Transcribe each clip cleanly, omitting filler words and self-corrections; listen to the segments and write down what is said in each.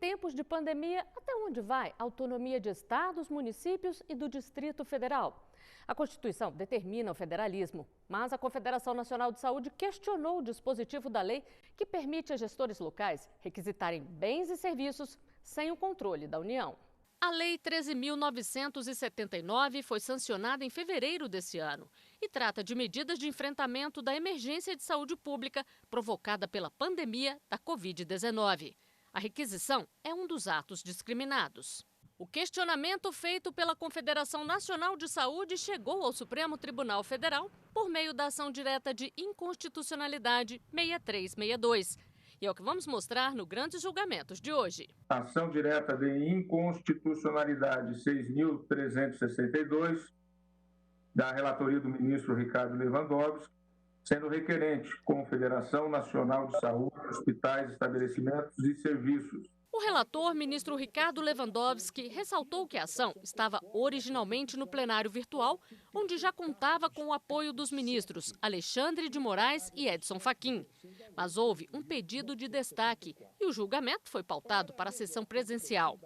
tempos de pandemia, até onde vai a autonomia de estados, municípios e do Distrito Federal? A Constituição determina o federalismo, mas a Confederação Nacional de Saúde questionou o dispositivo da lei que permite a gestores locais requisitarem bens e serviços sem o controle da União. A Lei 13.979 foi sancionada em fevereiro desse ano e trata de medidas de enfrentamento da emergência de saúde pública provocada pela pandemia da Covid-19. A requisição é um dos atos discriminados. O questionamento feito pela Confederação Nacional de Saúde chegou ao Supremo Tribunal Federal por meio da ação direta de inconstitucionalidade 6362. E é o que vamos mostrar no Grandes Julgamentos de hoje. Ação direta de inconstitucionalidade 6.362, da relatoria do ministro Ricardo Lewandowski, sendo requerente Confederação Nacional de Saúde, hospitais, estabelecimentos e serviços. O relator, ministro Ricardo Lewandowski, ressaltou que a ação estava originalmente no plenário virtual, onde já contava com o apoio dos ministros Alexandre de Moraes e Edson Fachin. Mas houve um pedido de destaque e o julgamento foi pautado para a sessão presencial.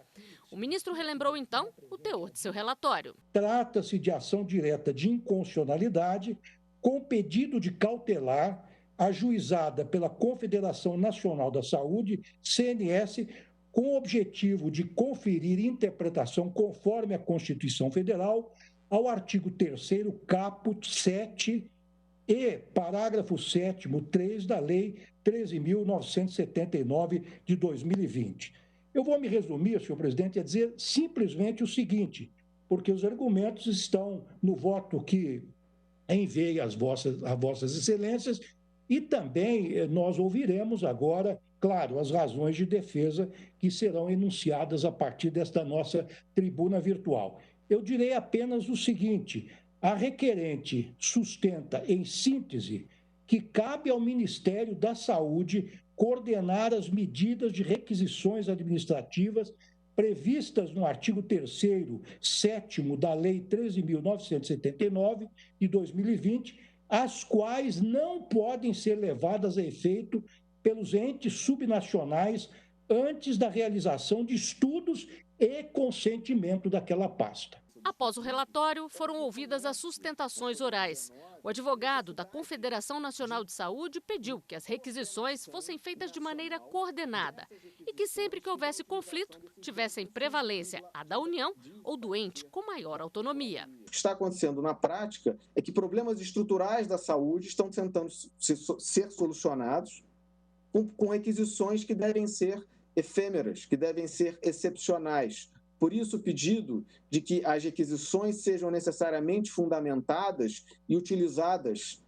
O ministro relembrou, então, o teor de seu relatório. Trata-se de ação direta de inconstitucionalidade com pedido de cautelar ajuizada pela Confederação Nacional da Saúde, CNS, com o objetivo de conferir interpretação conforme a Constituição Federal ao artigo 3º, caput 7 e parágrafo 7º, 3 da Lei 13.979 de 2020. Eu vou me resumir, senhor presidente, a dizer simplesmente o seguinte, porque os argumentos estão no voto que enviei às vossas excelências e também nós ouviremos agora, claro, as razões de defesa que serão enunciadas a partir desta nossa tribuna virtual. Eu direi apenas o seguinte: a requerente sustenta, em síntese, que cabe ao Ministério da Saúde coordenar as medidas de requisições administrativas previstas no artigo 3º, 7º da Lei 13.979 de 2020, as quais não podem ser levadas a efeito pelos entes subnacionais antes da realização de estudos e consentimento daquela pasta. Após o relatório, foram ouvidas as sustentações orais. O advogado da Confederação Nacional de Saúde pediu que as requisições fossem feitas de maneira coordenada e que sempre que houvesse conflito, tivessem prevalência a da União ou do ente com maior autonomia. O que está acontecendo na prática é que problemas estruturais da saúde estão tentando ser solucionados com requisições que devem ser efêmeras, que devem ser excepcionais. Por isso, o pedido de que as requisições sejam necessariamente fundamentadas e utilizadas,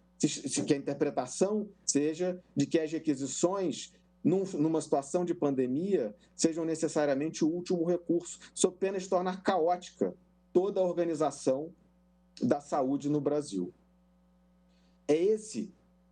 que a interpretação seja de que as requisições, numa situação de pandemia, sejam necessariamente o último recurso, sob pena de tornar caótica toda a organização da saúde no Brasil. É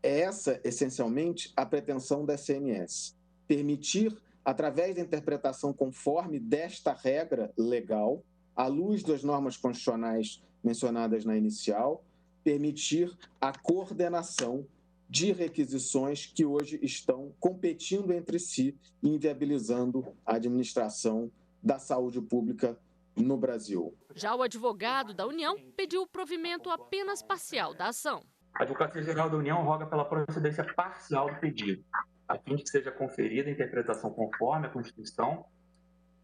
essa, essencialmente, a pretensão da SNS: permitir, através da interpretação conforme desta regra legal, à luz das normas constitucionais mencionadas na inicial, permitir a coordenação de requisições que hoje estão competindo entre si e inviabilizando a administração da saúde pública no Brasil. Já o advogado da União pediu o provimento apenas parcial da ação. A Advocacia Geral da União roga pela procedência parcial do pedido, a fim de que seja conferida a interpretação conforme a Constituição,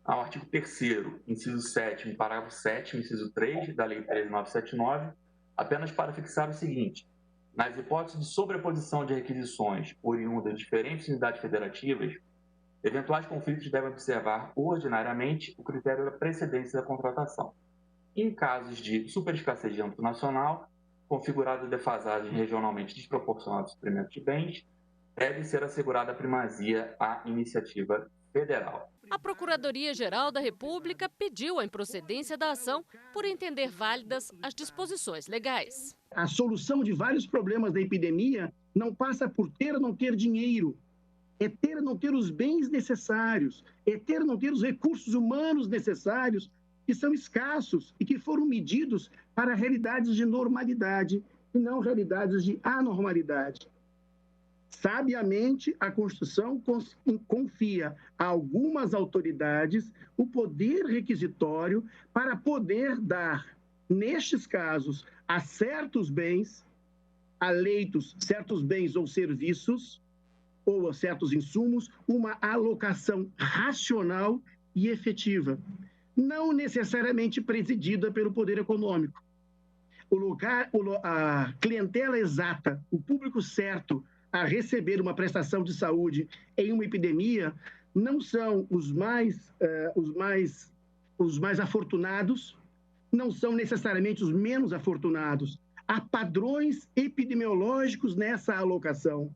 ao artigo 3º, inciso 7º, parágrafo 7º, inciso 3 da Lei 13.979, apenas para fixar o seguinte: nas hipóteses de sobreposição de requisições oriundas de diferentes unidades federativas, eventuais conflitos devem observar ordinariamente o critério da precedência da contratação. Em casos de superescassez de âmbito nacional, configurada defasagem regionalmente desproporcional do suprimento de bens, deve ser assegurada a primazia à iniciativa federal. A Procuradoria-Geral da República pediu a improcedência da ação por entender válidas as disposições legais. A solução de vários problemas da epidemia não passa por ter ou não ter dinheiro, é ter ou não ter os bens necessários, é ter ou não ter os recursos humanos necessários, que são escassos e que foram medidos para realidades de normalidade e não realidades de anormalidade. Sabiamente, a Constituição confia a algumas autoridades o poder requisitório para poder dar, nestes casos, a certos bens, a leitos, certos bens ou serviços, ou a certos insumos, uma alocação racional e efetiva, não necessariamente presidida pelo poder econômico. A clientela exata, o público certo a receber uma prestação de saúde em uma epidemia, não são os mais afortunados, não são necessariamente os menos afortunados. Há padrões epidemiológicos nessa alocação.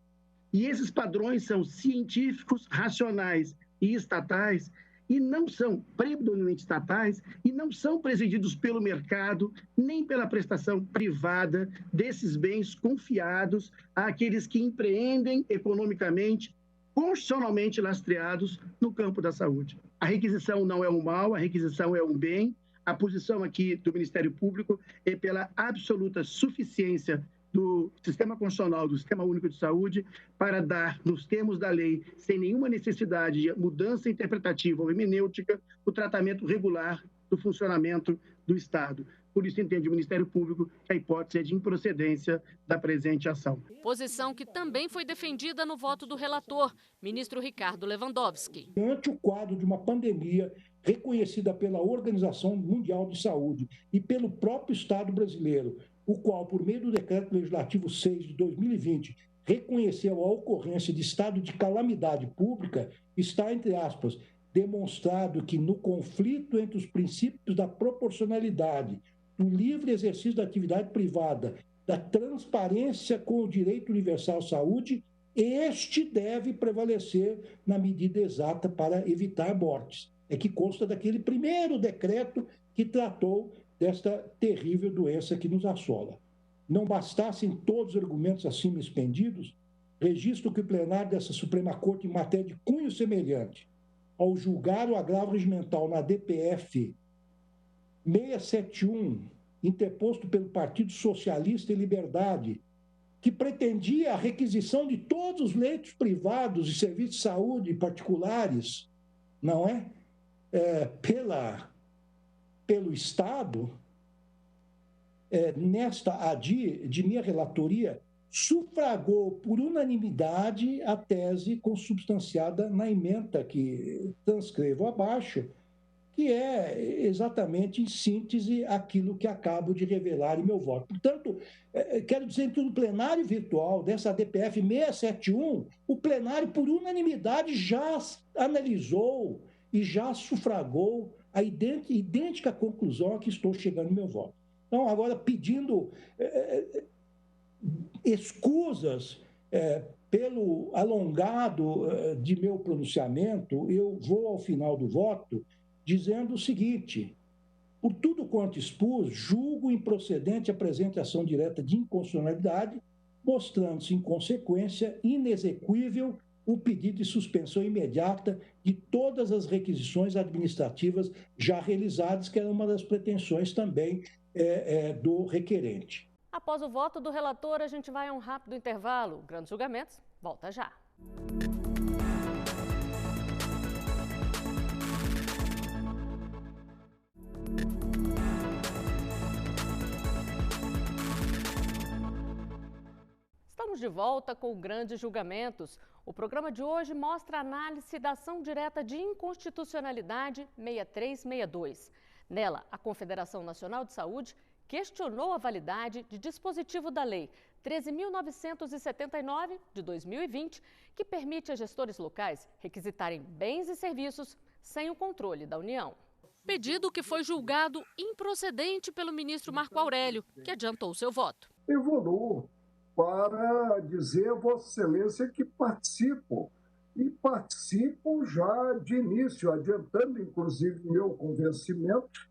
E esses padrões são científicos, racionais e estatais, e não são predominantemente estatais, e não são presididos pelo mercado, nem pela prestação privada desses bens confiados àqueles que empreendem economicamente, constitucionalmente lastreados no campo da saúde. A requisição não é um mal, a requisição é um bem. A posição aqui do Ministério Público é pela absoluta suficiência do Sistema Constitucional, do Sistema Único de Saúde, para dar, nos termos da lei, sem nenhuma necessidade de mudança interpretativa ou hermenêutica, o tratamento regular do funcionamento do Estado. Por isso, entende o Ministério Público que a hipótese é de improcedência da presente ação. Posição que também foi defendida no voto do relator, ministro Ricardo Lewandowski. Ante o quadro de uma pandemia reconhecida pela Organização Mundial de Saúde e pelo próprio Estado brasileiro, o qual, por meio do Decreto Legislativo 6 de 2020, reconheceu a ocorrência de estado de calamidade pública, está, entre aspas, demonstrado que no conflito entre os princípios da proporcionalidade, do livre exercício da atividade privada, da transparência com o direito universal à saúde, este deve prevalecer na medida exata para evitar mortes. É que consta daquele primeiro decreto que tratou desta terrível doença que nos assola. Não bastassem todos os argumentos acima expendidos, registro que o plenário dessa Suprema Corte, em matéria de cunho semelhante, ao julgar o agravo regimental na DPF 671, interposto pelo Partido Socialista e Liberdade, que pretendia a requisição de todos os leitos privados e serviços de saúde particulares, não é? Pelo Estado, nesta ADI de minha relatoria, sufragou por unanimidade a tese consubstanciada na ementa que transcrevo abaixo, que é exatamente, em síntese, aquilo que acabo de revelar em meu voto. Portanto, quero dizer que no plenário virtual dessa DPF 671, o plenário, por unanimidade, já analisou e já sufragou a idêntica conclusão a que estou chegando no meu voto. Então, agora, pedindo escusas pelo alongado de meu pronunciamento, eu vou ao final do voto dizendo o seguinte: por tudo quanto expus, julgo improcedente a presente ação direta de inconstitucionalidade, mostrando-se, em consequência, inexequível o pedido de suspensão imediata de todas as requisições administrativas já realizadas, que era uma das pretensões também do requerente. Após o voto do relator, a gente vai a um rápido intervalo. Grandes Julgamentos, volta já. Estamos de volta com Grandes Julgamentos. O programa de hoje mostra a análise da ação direta de inconstitucionalidade 6362. Nela, a Confederação Nacional de Saúde questionou a validade de dispositivo da Lei 13.979, de 2020, que permite a gestores locais requisitarem bens e serviços sem o controle da União. Pedido que foi julgado improcedente pelo ministro Marco Aurélio, que adiantou seu voto. Evoluo para dizer a Vossa Excelência que participo, e participo já de início, adiantando inclusive meu convencimento,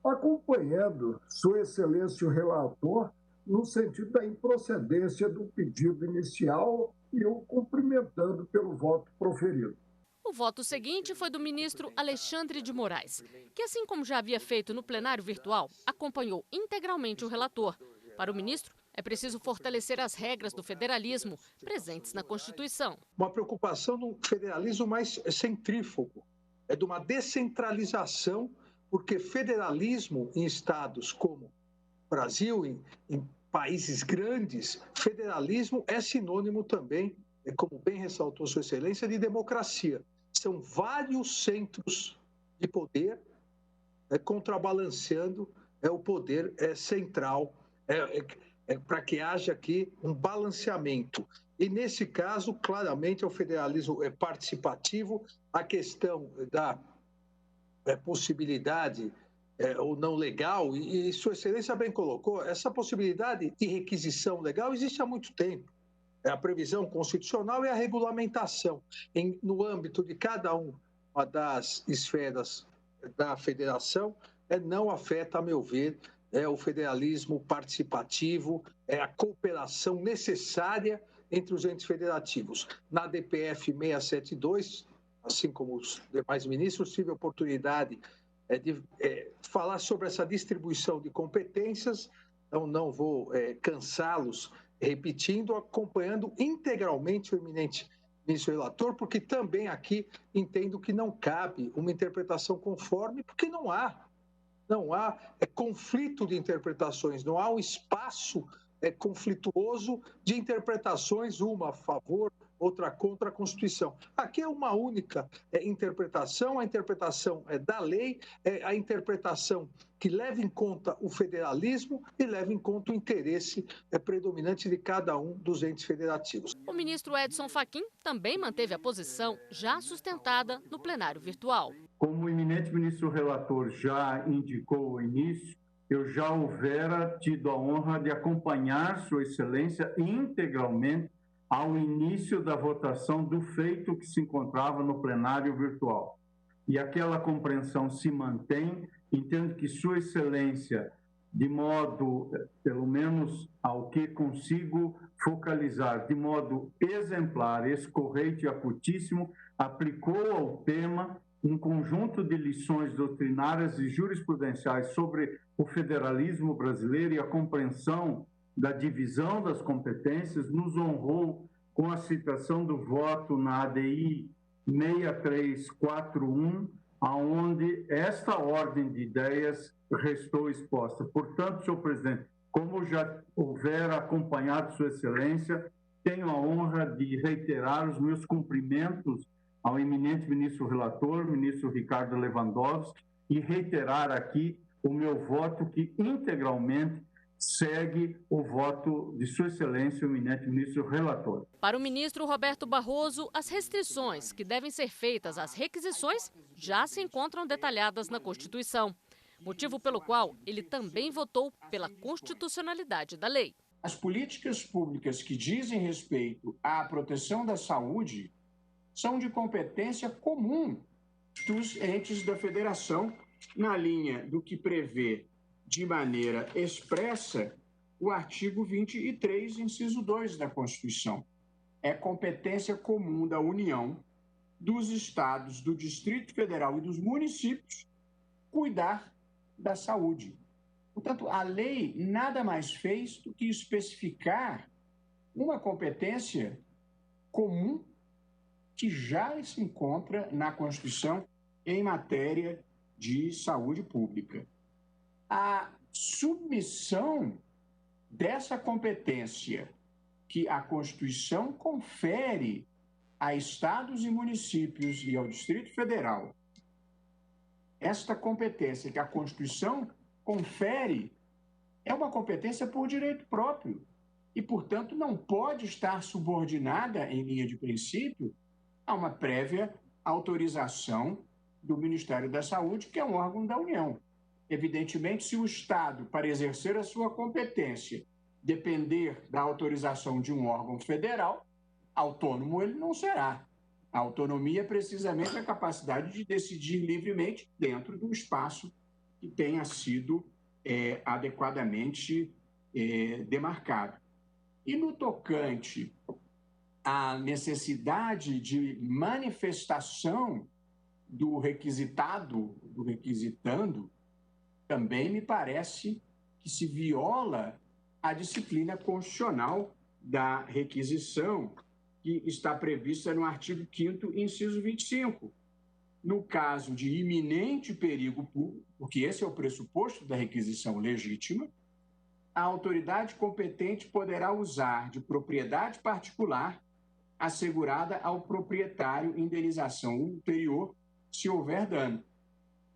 acompanhando Sua Excelência o relator no sentido da improcedência do pedido inicial e o cumprimentando pelo voto proferido. O voto seguinte foi do ministro Alexandre de Moraes, que, assim como já havia feito no plenário virtual, acompanhou integralmente o relator. Para o ministro, É preciso fortalecer as regras do federalismo presentes na Constituição. Uma preocupação de um federalismo mais centrífugo, de uma descentralização, porque federalismo em estados como Brasil, em países grandes, federalismo é sinônimo também, como bem ressaltou Sua Excelência, de democracia. São vários centros de poder contrabalanceando o poder central, para que haja aqui um balanceamento. E, nesse caso, claramente, o federalismo participativo, a questão da possibilidade ou não legal, e Sua Excelência bem colocou, essa possibilidade de requisição legal existe há muito tempo. A previsão constitucional e a regulamentação. No âmbito de cada uma das esferas da federação, não afeta, a meu ver, o federalismo participativo, a cooperação necessária entre os entes federativos. Na DPF 672, assim como os demais ministros, tive a oportunidade de falar sobre essa distribuição de competências, então não vou cansá-los repetindo, acompanhando integralmente o eminente ministro relator, porque também aqui entendo que não cabe uma interpretação conforme, porque não há conflito de interpretações, não há um espaço conflituoso de interpretações, uma a favor, outra contra a Constituição. Aqui é uma única interpretação, a interpretação da lei, a interpretação que leva em conta o federalismo e leva em conta o interesse predominante de cada um dos entes federativos. O ministro Edson Fachin também manteve a posição já sustentada no plenário virtual. Como o eminente ministro relator já indicou ao início, eu já houvera tido a honra de acompanhar Sua Excelência integralmente ao início da votação do feito que se encontrava no plenário virtual. E aquela compreensão se mantém. Entendo que Sua Excelência, de modo, pelo menos ao que consigo focalizar, de modo exemplar, escorreito e acutíssimo, aplicou ao tema um conjunto de lições doutrinárias e jurisprudenciais sobre o federalismo brasileiro e a compreensão da divisão das competências, nos honrou com a citação do voto na ADI 6341, aonde esta ordem de ideias restou exposta. Portanto, senhor presidente, como já houver acompanhado Sua Excelência, tenho a honra de reiterar os meus cumprimentos ao eminente ministro relator, ministro Ricardo Lewandowski, e reiterar aqui o meu voto que integralmente segue o voto de Sua Excelência, o eminente ministro relator. Para o ministro Roberto Barroso, as restrições que devem ser feitas às requisições já se encontram detalhadas na Constituição, motivo pelo qual ele também votou pela constitucionalidade da lei. As políticas públicas que dizem respeito à proteção da saúde são de competência comum dos entes da federação, na linha do que prevê de maneira expressa o artigo 23, inciso 2 da Constituição. É competência comum da União, dos estados, do Distrito Federal e dos municípios cuidar da saúde. Portanto, a lei nada mais fez do que especificar uma competência comum que já se encontra na Constituição em matéria de saúde pública. A submissão dessa competência que a Constituição confere a estados e municípios e ao Distrito Federal, esta competência que a Constituição confere é uma competência por direito próprio e, portanto, não pode estar subordinada, em linha de princípio, a uma prévia autorização do Ministério da Saúde, que é um órgão da União. Evidentemente, se o Estado, para exercer a sua competência, depender da autorização de um órgão federal, autônomo ele não será. A autonomia é precisamente a capacidade de decidir livremente dentro do espaço que tenha sido adequadamente demarcado. E no tocante à necessidade de manifestação do requisitado, do requisitando, também me parece que se viola a disciplina constitucional da requisição que está prevista no artigo 5º, inciso 25. No caso de iminente perigo público, porque esse é o pressuposto da requisição legítima, a autoridade competente poderá usar de propriedade particular assegurada ao proprietário indenização ulterior se houver dano.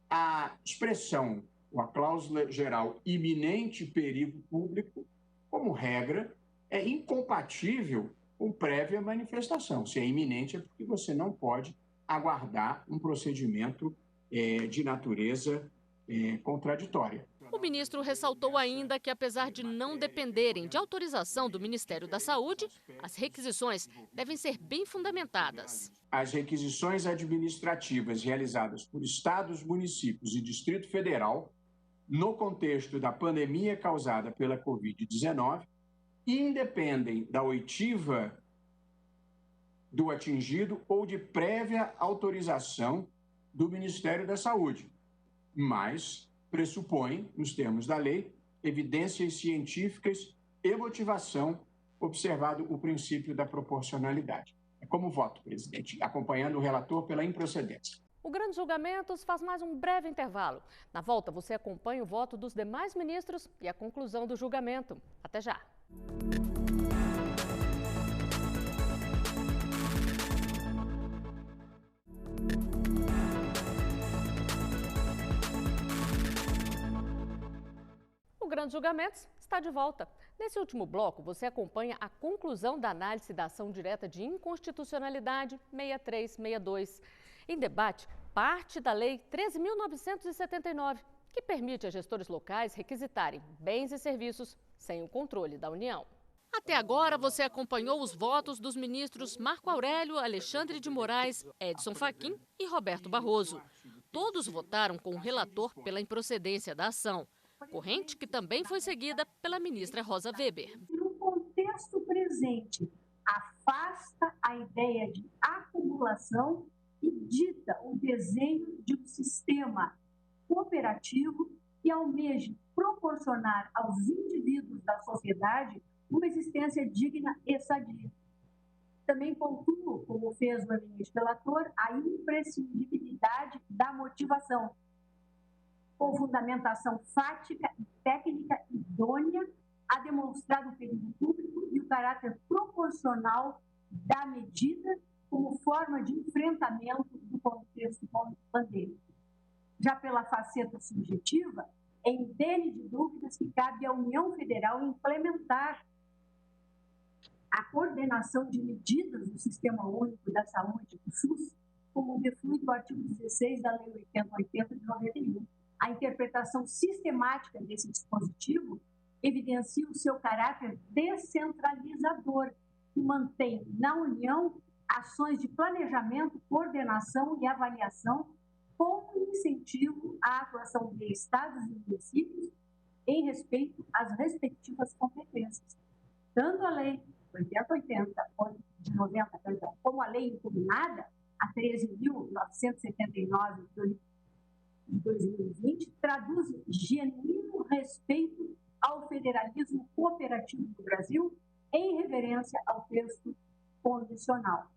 A expressão, ou a cláusula geral iminente perigo público, como regra, é incompatível com prévia manifestação. Se é iminente é porque você não pode aguardar um procedimento de natureza contraditória. O ministro ressaltou ainda que, apesar de não dependerem de autorização do Ministério da Saúde, as requisições devem ser bem fundamentadas. As requisições administrativas realizadas por estados, municípios e Distrito Federal, no contexto da pandemia causada pela Covid-19, independem da oitiva do atingido ou de prévia autorização do Ministério da Saúde, mas pressupõem, nos termos da lei, evidências científicas e motivação, observado o princípio da proporcionalidade. É como voto, presidente, acompanhando o relator pela improcedência. O Grandes Julgamentos faz mais um breve intervalo. Na volta, você acompanha o voto dos demais ministros e a conclusão do julgamento. Até já! O Grandes Julgamentos está de volta. Nesse último bloco, você acompanha a conclusão da análise da ação direta de inconstitucionalidade 6362. Em debate, parte da Lei 13.979, que permite a gestores locais requisitarem bens e serviços sem o controle da União. Até agora, você acompanhou os votos dos ministros Marco Aurélio, Alexandre de Moraes, Edson Fachin e Roberto Barroso. Todos votaram com o relator pela improcedência da ação, corrente que também foi seguida pela ministra Rosa Weber. No contexto presente, afasta a ideia de acumulação e dita o desenho de um sistema cooperativo que almeje proporcionar aos indivíduos da sociedade uma existência digna e sadia. Também pontuo, como fez o eminente relator, a imprescindibilidade da motivação, com fundamentação fática e técnica idônea a demonstrar o perigo público e o caráter proporcional da medida como forma de enfrentamento do contexto pandêmico. Já pela faceta subjetiva, é indene de dúvidas que cabe à União Federal implementar a coordenação de medidas do Sistema Único da Saúde, do SUS, como deflui do artigo 16 da Lei 8080 de 91. A interpretação sistemática desse dispositivo evidencia o seu caráter descentralizador, que mantém na União ações de planejamento, coordenação e avaliação como incentivo à atuação de estados e municípios em respeito às respectivas competências. Tanto a Lei 8080 de 90, como a lei impugnada, a 13.979 de 2020, traduz genuíno respeito ao federalismo cooperativo do Brasil em reverência ao texto constitucional.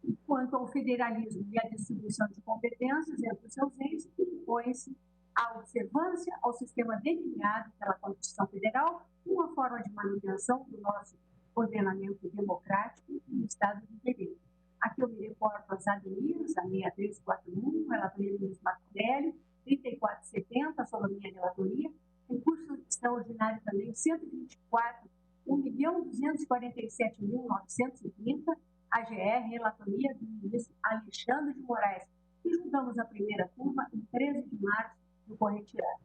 E quanto ao federalismo e à distribuição de competências entre os seus entes, impõe-se a observância ao sistema delineado pela Constituição Federal, uma forma de manutenção do nosso ordenamento democrático e do Estado de Direito. Aqui eu me reporto às ADIs, a 6341, relatoria do ministro Marco Aurélio, 3470, sobre a minha relatoria, recurso extraordinário também, 124, 1.247.930, AGR, relatoria do ministro Alexandre de Moraes, que juntamos a primeira turma em 13 de março do corrente ano.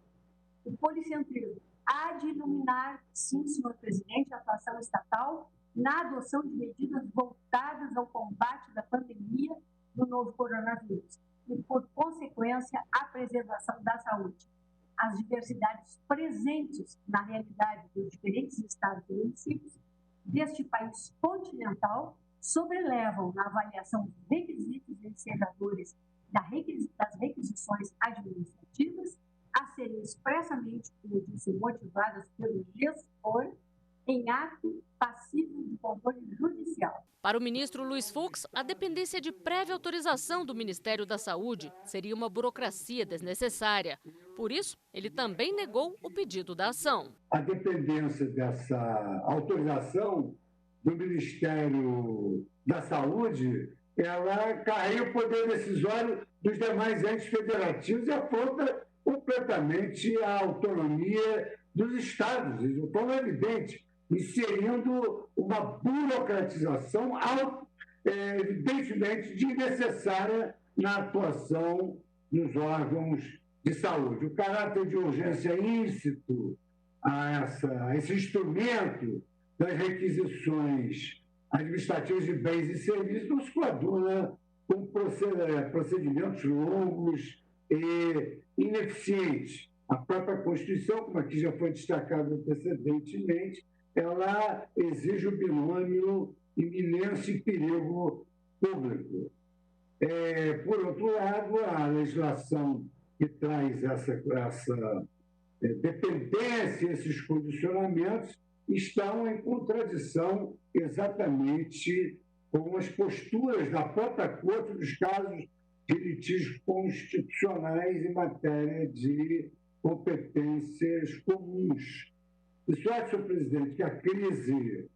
O policentrismo há de iluminar, sim, senhor presidente, a atuação estatal na adoção de medidas voltadas ao combate da pandemia do novo coronavírus e, por consequência, a preservação da saúde. As diversidades presentes na realidade dos diferentes estados e municípios deste país continental sobrelevam na avaliação dos requisitos ensejadores das requisições administrativas a serem expressamente, como eu disse, motivadas pelo gestor em ato passível de controle judicial. Para o ministro Luiz Fux, a dependência de prévia autorização do Ministério da Saúde seria uma burocracia desnecessária. Por isso, ele também negou o pedido da ação. A dependência dessa autorização do Ministério da Saúde, ela carrega o poder decisório dos demais entes federativos e afronta completamente a autonomia dos estados, de forma evidente, inserindo uma burocratização evidentemente desnecessária na atuação dos órgãos de saúde. O caráter de urgência íncito a esse instrumento das requisições administrativas de bens e serviços não se coaduna com procedimentos longos e ineficientes. A própria Constituição, como aqui já foi destacado antecedentemente, ela exige o binômio iminência e perigo público. Por outro lado, a legislação que traz essa dependência, esses condicionamentos, estão em contradição exatamente com as posturas da própria Corte dos casos de litígios constitucionais em matéria de competências comuns. Isso é, senhor presidente, que a crise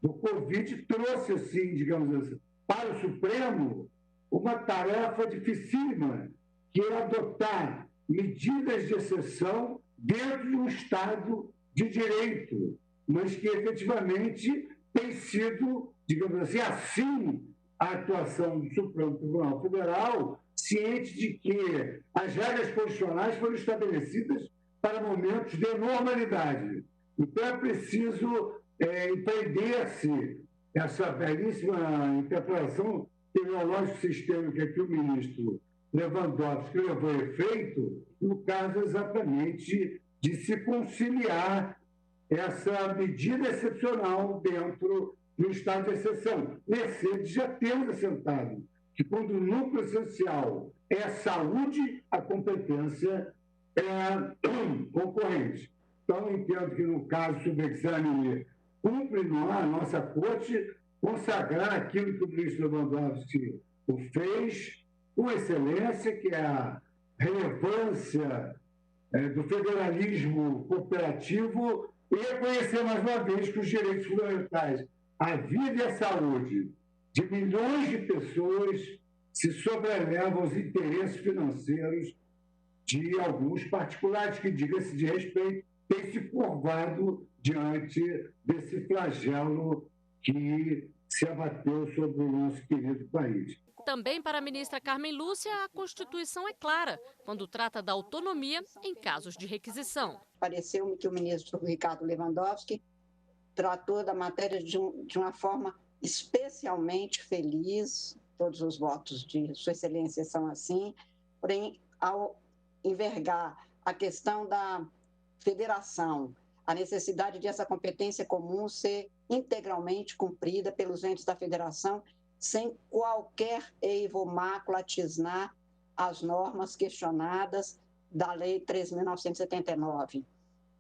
do Covid trouxe, assim, digamos assim, para o Supremo uma tarefa dificílima, que é adotar medidas de exceção dentro de um Estado de direito, mas que efetivamente tem sido, digamos assim a atuação do Supremo Tribunal Federal, ciente de que as regras constitucionais foram estabelecidas para momentos de normalidade. Então é preciso empreender-se essa belíssima interpretação terminológico-sistêmica que o ministro Lewandowski levou a efeito, no caso exatamente de se conciliar essa medida excepcional dentro do estado de exceção. Mercedes já temos assentado que quando o núcleo essencial é a saúde, a competência é concorrente. Então, entendo que no caso subexame cumpre a nossa Corte consagrar aquilo que o ministro Lewandowski fez com excelência, que é a relevância do federalismo cooperativo e reconhecer mais uma vez que os direitos fundamentais, a vida e a saúde de milhões de pessoas se sobrelevam aos interesses financeiros de alguns particulares que, diga-se de respeito, têm se curvado diante desse flagelo que se abateu sobre o nosso querido país. Também para a ministra Carmen Lúcia, a Constituição é clara quando trata da autonomia em casos de requisição. Pareceu-me que o ministro Ricardo Lewandowski tratou da matéria de uma forma especialmente feliz, todos os votos de Sua Excelência são assim, porém, ao envergar a questão da federação, a necessidade de essa competência comum ser integralmente cumprida pelos entes da federação, sem qualquer eivomaculatizar as normas questionadas da Lei 3.979.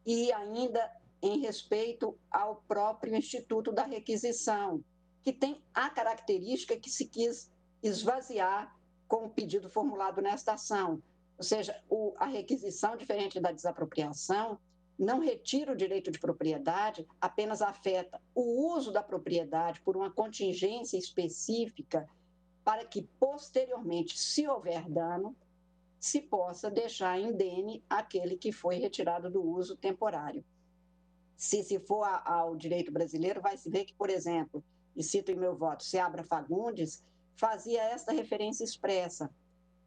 E ainda em respeito ao próprio Instituto da Requisição, que tem a característica que se quis esvaziar com o pedido formulado nesta ação. Ou seja, a requisição, diferente da desapropriação, não retira o direito de propriedade, apenas afeta o uso da propriedade por uma contingência específica para que, posteriormente, se houver dano, se possa deixar indene aquele que foi retirado do uso temporário. Se for ao direito brasileiro, vai se ver que, por exemplo, e cito em meu voto, Seabra Fagundes fazia esta referência expressa.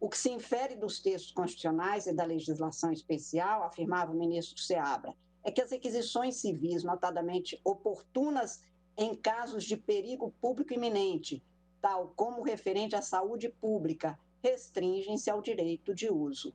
O que se infere dos textos constitucionais e da legislação especial, afirmava o ministro Seabra, é que as requisições civis, notadamente oportunas em casos de perigo público iminente, tal como referente à saúde pública, restringem-se ao direito de uso.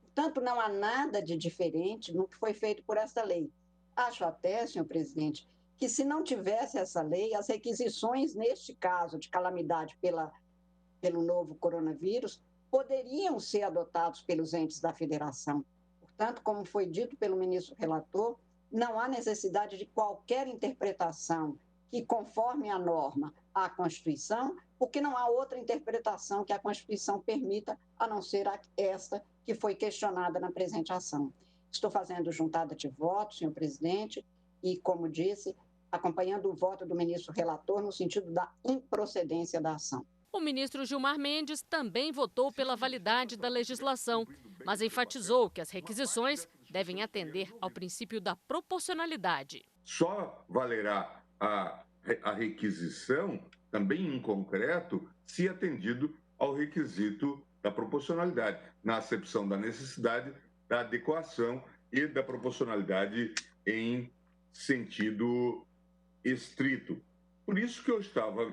Portanto, não há nada de diferente no que foi feito por esta lei. Acho até, senhor presidente, que se não tivesse essa lei, as requisições, neste caso de calamidade pelo novo coronavírus, poderiam ser adotados pelos entes da federação. Portanto, como foi dito pelo ministro relator, não há necessidade de qualquer interpretação que conforme a norma à Constituição, porque não há outra interpretação que a Constituição permita, a não ser esta que foi questionada na presente ação. Estou fazendo juntada de votos, senhor presidente, e, como disse, acompanhando o voto do ministro relator no sentido da improcedência da ação. O ministro Gilmar Mendes também votou pela validade da legislação, mas enfatizou que as requisições devem atender ao princípio da proporcionalidade. Só valerá a requisição, também em concreto, se atendido ao requisito da proporcionalidade, na acepção da necessidade, da adequação e da proporcionalidade em sentido estrito. Por isso que eu estava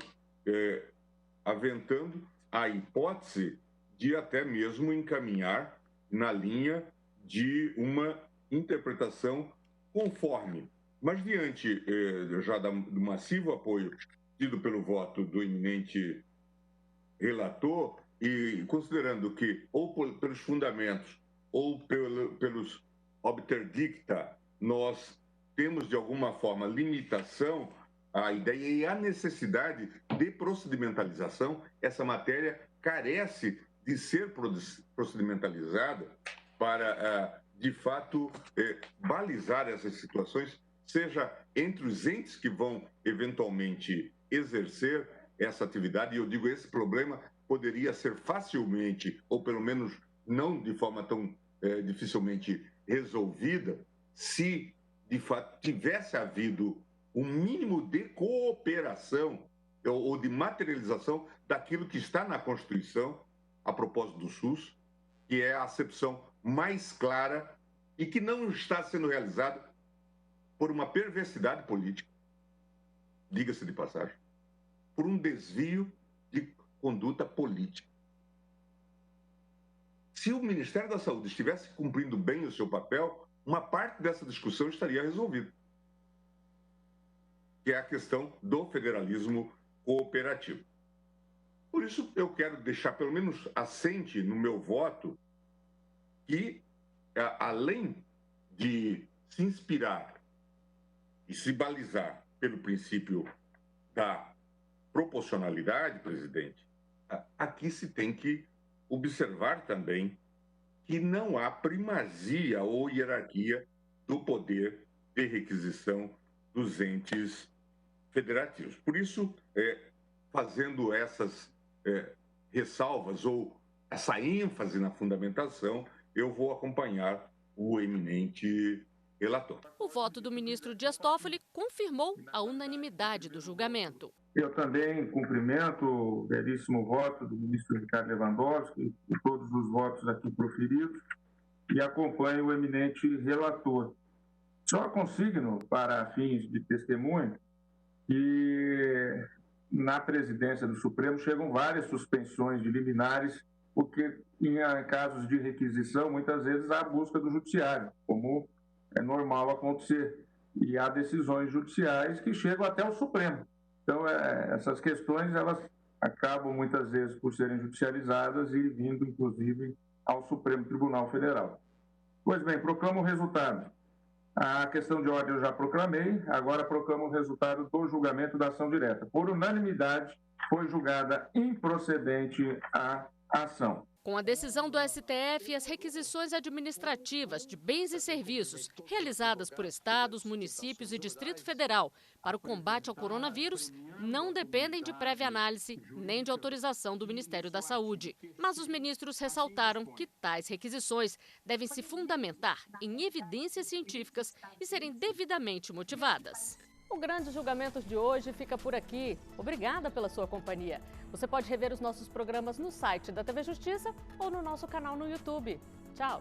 aventando a hipótese de até mesmo encaminhar na linha de uma interpretação conforme. Mas diante já do massivo apoio tido pelo voto do eminente relator e considerando que ou pelos fundamentos ou pelos obter dicta nós temos de alguma forma limitação à ideia e à necessidade de procedimentalização, essa matéria carece de ser procedimentalizada para, de fato, balizar essas situações, seja entre os entes que vão eventualmente exercer essa atividade, e eu digo, esse problema poderia ser facilmente, ou pelo menos não de forma tão dificilmente resolvida, se de fato tivesse havido um mínimo de cooperação ou de materialização daquilo que está na Constituição, a propósito do SUS, que é a acepção mais clara e que não está sendo realizada por uma perversidade política, diga-se de passagem, por um desvio de conduta política. Se o Ministério da Saúde estivesse cumprindo bem o seu papel, uma parte dessa discussão estaria resolvida, que é a questão do federalismo cooperativo. Por isso, eu quero deixar pelo menos assente no meu voto que, além de se inspirar e se balizar pelo princípio da proporcionalidade, presidente, aqui se tem que observar também que não há primazia ou hierarquia do poder de requisição dos entes federativos. Por isso, fazendo essas ressalvas ou essa ênfase na fundamentação, eu vou acompanhar o eminente relator. O voto do ministro Dias Toffoli confirmou a unanimidade do julgamento. Eu também cumprimento o belíssimo voto do ministro Ricardo Lewandowski e todos os votos aqui proferidos e acompanho o eminente relator. Só consigno, para fins de testemunho, que na presidência do Supremo chegam várias suspensões de liminares, porque em casos de requisição, muitas vezes há a busca do judiciário, como é normal acontecer. E há decisões judiciais que chegam até o Supremo. Então, essas questões, elas acabam muitas vezes por serem judicializadas e vindo, inclusive, ao Supremo Tribunal Federal. Pois bem, proclamo o resultado. A questão de ordem eu já proclamei, agora proclamo o resultado do julgamento da ação direta. Por unanimidade, foi julgada improcedente a ação. Com a decisão do STF, as requisições administrativas de bens e serviços realizadas por estados, municípios e Distrito Federal para o combate ao coronavírus não dependem de prévia análise nem de autorização do Ministério da Saúde. Mas os ministros ressaltaram que tais requisições devem se fundamentar em evidências científicas e serem devidamente motivadas. O Grande Julgamentos de hoje fica por aqui. Obrigada pela sua companhia. Você pode rever os nossos programas no site da TV Justiça ou no nosso canal no YouTube. Tchau!